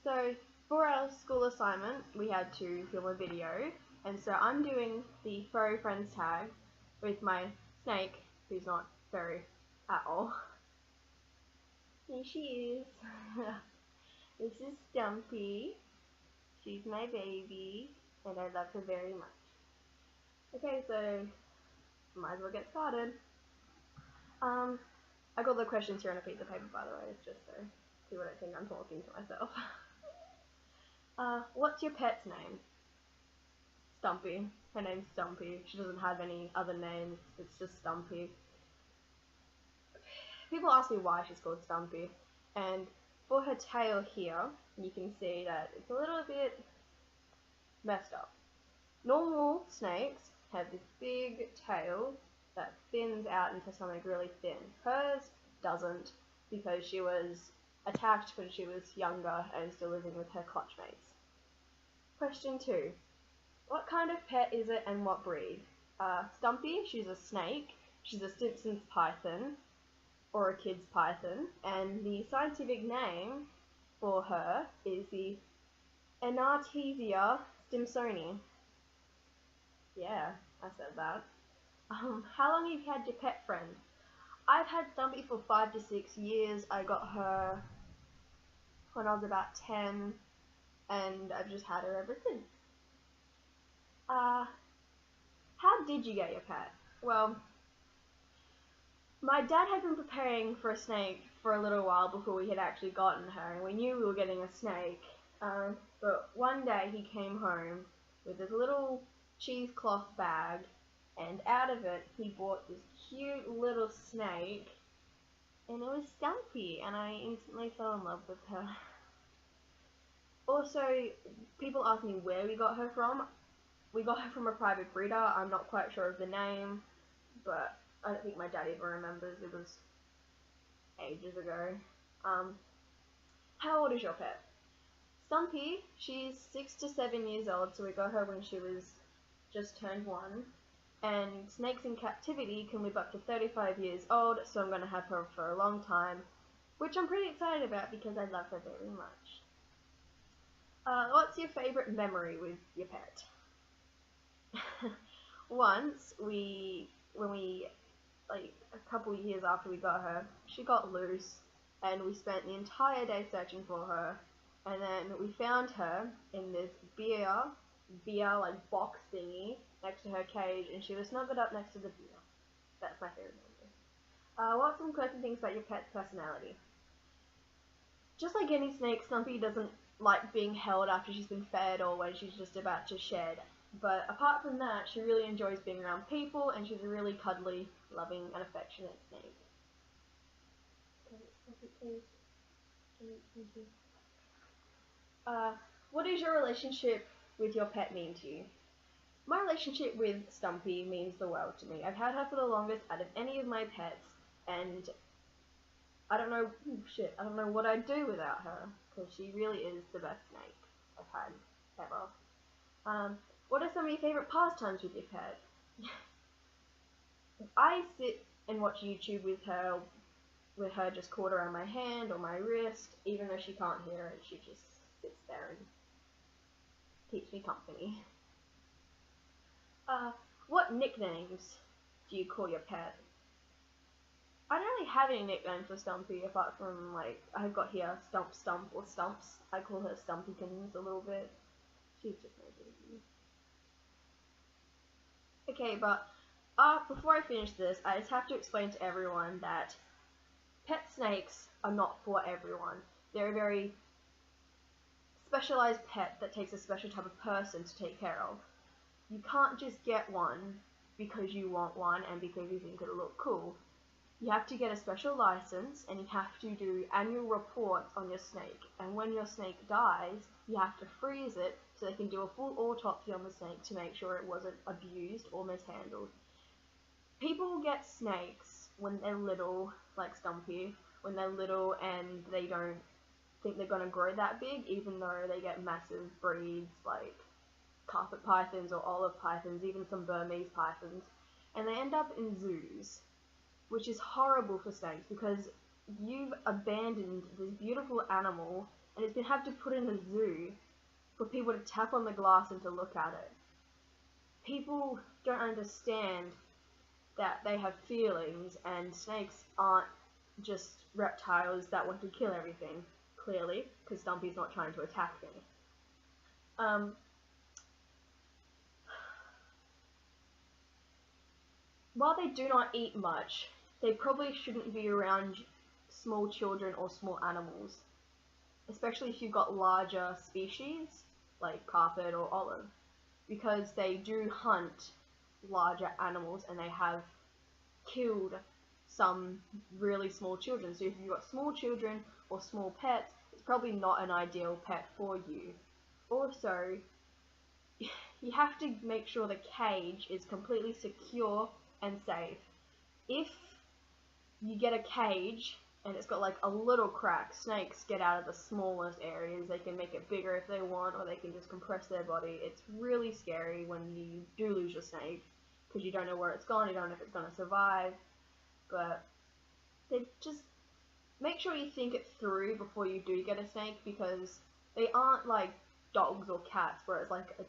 So for our school assignment, we had to film a video, and so I'm doing the furry friends tag with my snake, who's not furry at all. Here she is. This is Stumpy. She's my baby, and I love her very much. Okay, so might as well get started. I got the questions here on a piece of paper, by the way, just so people don't think I'm talking to myself. What's your pet's name? Stumpy. Her name's Stumpy. She doesn't have any other names. It's just Stumpy. People ask me why she's called Stumpy, and for her tail here, you can see that it's a little bit messed up. Normal snakes have this big tail that thins out into something really thin. Hers doesn't, because she was attacked when she was younger and still living with her clutch mates. Question 2. What kind of pet is it and what breed? Stumpy, she's a snake. She's a Stimson Python, or a kid's python, and the scientific name for her is the Stimsoni. Yeah, I said that. How long have you had your pet friend? I've had Stumpy for 5 to 6 years. I got her when I was about 10, and I've just had her ever since. How did you get your pet? Well, my dad had been preparing for a snake for a little while before we had actually gotten her, and we knew we were getting a snake, but one day he came home with this little cheesecloth bag, and out of it he bought this cute little snake, and it was Stumpy, and I instantly fell in love with her. Also, people ask me where we got her from. We got her from a private breeder. I'm not quite sure of the name, but I don't think my dad even remembers. It was ages ago. How old is your pet? Stumpy, she's 6 to 7 years old, so we got her when she was just turned 1. And snakes in captivity can live up to 35 years old, so I'm going to have her for a long time, which I'm pretty excited about because I love her very much. What's your favourite memory with your pet? Once, like a couple of years after we got her, she got loose, and we spent the entire day searching for her, and then we found her in this beer like box thingy next to her cage, and she was snuggled up next to the beer. That's my favorite memory. What's some quirky things about your pet's personality? Just like any snake, Stumpy doesn't like being held after she's been fed or when she's just about to shed. But apart from that, she really enjoys being around people, and she's a really cuddly, loving, and affectionate snake. What does your relationship with your pet mean to you? My relationship with Stumpy means the world to me. I've had her for the longest out of any of my pets, and I don't know what I'd do without her, because she really is the best snake I've had ever. What are some of your favourite pastimes with your pet? I sit and watch YouTube with her just caught around my hand or my wrist, even though she can't hear it, she just sits there and keeps me company. What nicknames do you call your pet? I don't really have any nicknames for Stumpy apart from, like, I've got here Stump Stump or Stumps. I call her Stumpykins a little bit. She's just my baby. Okay, but before I finish this, I just have to explain to everyone that pet snakes are not for everyone. They're a very specialized pet that takes a special type of person to take care of. You can't just get one because you want one and because you think it'll look cool. You have to get a special license, and you have to do annual reports on your snake, and when your snake dies, you have to freeze it so they can do a full autopsy on the snake to make sure it wasn't abused or mishandled. People get snakes when they're little, like Stumpy, when they're little and they don't think they're going to grow that big, even though they get massive breeds like carpet pythons or olive pythons, even some Burmese pythons, and they end up in zoos, which is horrible for snakes because you've abandoned this beautiful animal and it's been had to put in a zoo for people to tap on the glass and to look at it. People don't understand that they have feelings, and snakes aren't just reptiles that want to kill everything, clearly, because Stumpy's not trying to attack me. While they do not eat much, they probably shouldn't be around small children or small animals, especially if you've got larger species, like carpet or olive, because they do hunt larger animals and they have killed some really small children. So if you've got small children or small pets, it's probably not an ideal pet for you. Also, you have to make sure the cage is completely secure and safe. If you get a cage and it's got like a little crack, snakes get out of the smallest areas. They can make it bigger if they want, or they can just compress their body. It's really scary when you do lose your snake, because you don't know where it's gone, you don't know if it's going to survive. But they just make sure you think it through before you do get a snake, because they aren't like dogs or cats where it's like a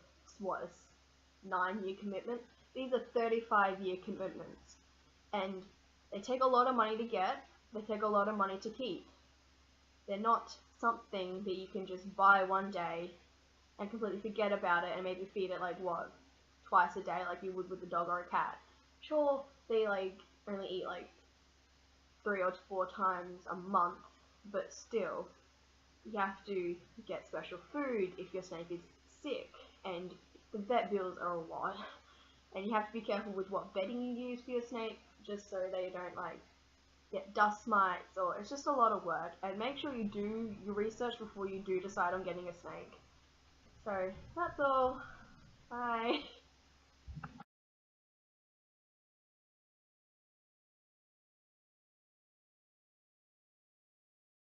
9-year commitment. These are 35-year commitments, and they take a lot of money to get, they take a lot of money to keep. They're not something that you can just buy one day and completely forget about it and maybe feed it like what, twice a day like you would with a dog or a cat. Sure, they like only eat like 3 or 4 times a month, but still, you have to get special food if your snake is sick, and the vet bills are a lot. And you have to be careful with what bedding you use for your snake, just so they don't like get dust mites, or it's just a lot of work. And make sure you do your research before you do decide on getting a snake. So that's all. Bye.